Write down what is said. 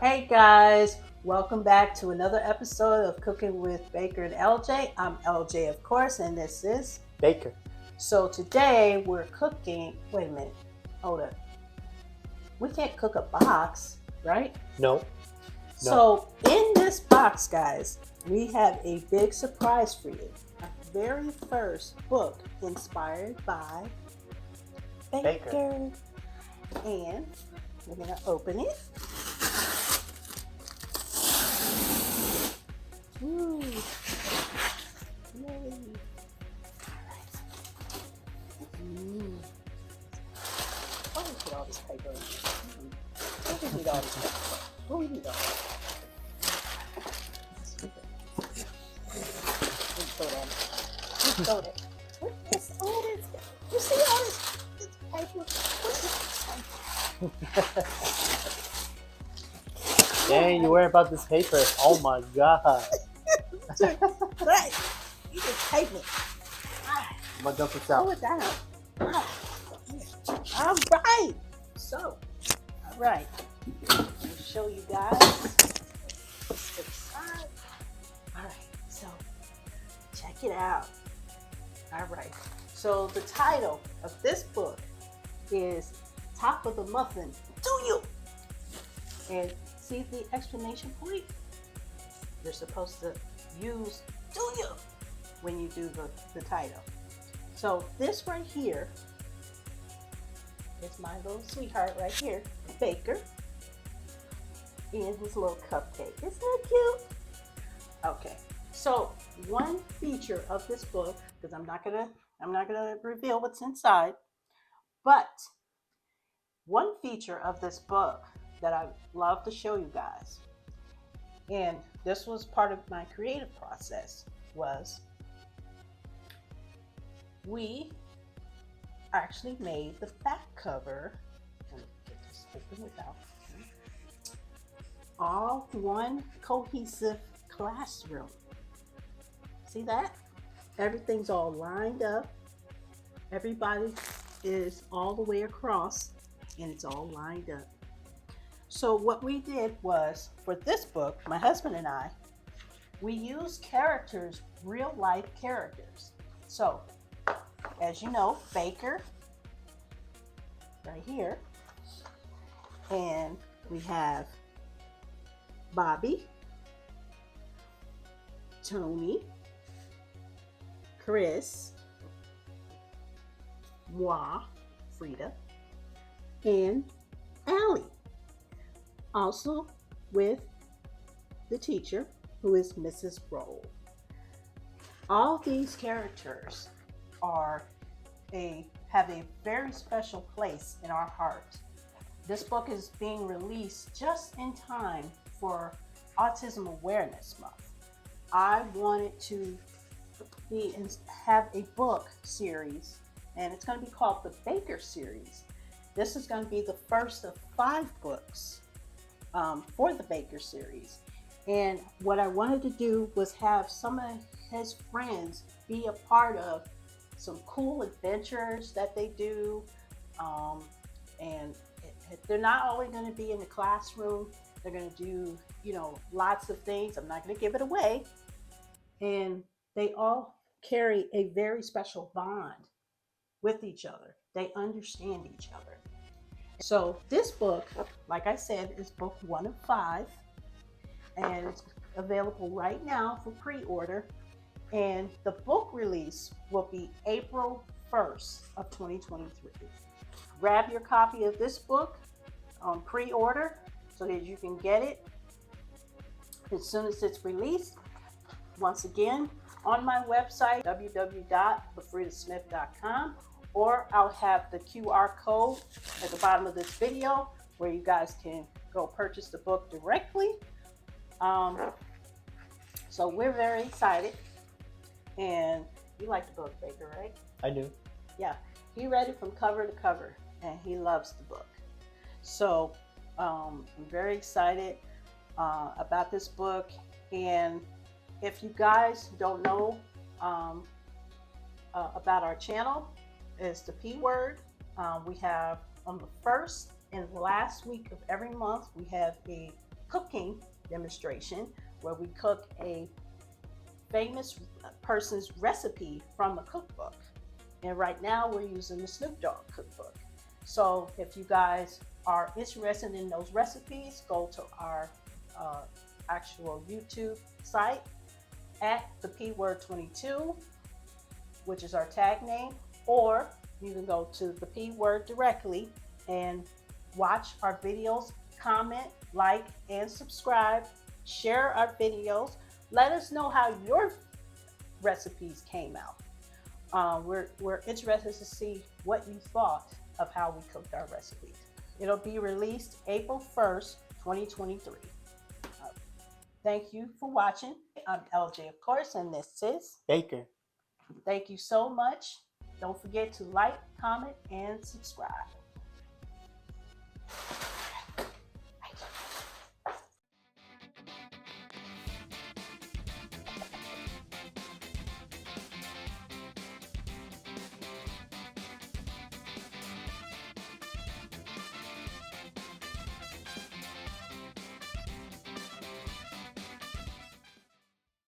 Hey guys, welcome back to another episode of Cooking with Baker and LJ. I'm LJ, of course, and this is Baker. So today we're cooking. Wait a minute, hold up. We can't cook a box, right? No. So in this box, guys, we have a big surprise for you. Our very first book inspired by Baker. And we're gonna open it. Ooh. Yay. Alright. Why do we put all this paper in here? Why do we need all this paper? What do we need all this? Throw that. What is all this? You see all this paper? What's this? Dang, you worry about this paper. Oh my god. Right. You just take it. I'm gonna dump this Pull out. it down. All right. So, all right. I'll show you guys what's inside. All right. So, check it out. All right. So, the title of this book is Top of the Muffin. Do you? And see the exclamation point? You're supposed to use do you when you do the title. So this right here is my little sweetheart right here, Baker, and his little cupcake. Isn't that cute? Okay, so one feature of this book, because I'm not gonna reveal what's inside, but one feature of this book that I love to show you guys, and this was part of my creative process, was we actually made the back cover. Let me get this open without. All one cohesive classroom. See that? Everything's all lined up. Everybody is all the way across, and it's all lined up. So what we did was, for this book, my husband and I, we used characters, real life characters. So, as you know, Baker, right here, and we have Bobby, Tony, Chris, moi, Frida, and Allie. Also with the teacher, who is Mrs. Roll. All these characters have a very special place in our heart. This book is being released just in time for Autism Awareness Month. I wanted to have a book series, and it's going to be called the Baker series. This is going to be the first of 5 books for the Baker series. And what I wanted to do was have some of his friends be a part of some cool adventures that they do. And they're not only going to be in the classroom, they're going to do, lots of things. I'm not going to give it away. And they all carry a very special bond with each other. They understand each other. So this book, like I said, is book 1 of 5, and it's available right now for pre-order. And the book release will be April 1st of 2023. Grab your copy of this book on pre-order so that you can get it as soon as it's released. Once again, on my website, www.lafridasmith.com, or I'll have the QR code at the bottom of this video where you guys can go purchase the book directly. So we're very excited. And you like the book, Baker, right? I do. Yeah, he read it from cover to cover, and he loves the book. So I'm very excited about this book. And if you guys don't know about our channel, it's the P Word. We have on the first and last week of every month, we have a cooking demonstration where we cook a famous person's recipe from a cookbook. And right now we're using the Snoop Dogg cookbook. So if you guys are interested in those recipes, go to our actual YouTube site at the P Word 22, which is our tag name, or you can go to the P Word directly and watch our videos, comment, like, and subscribe. Share our videos. Let us know how your recipes came out. We're interested to see what you thought of how we cooked our recipes. It'll be released April 1st, 2023. Thank you for watching. I'm LJ, of course, and this is Baker. Thank you so much. Don't forget to like, comment, and subscribe.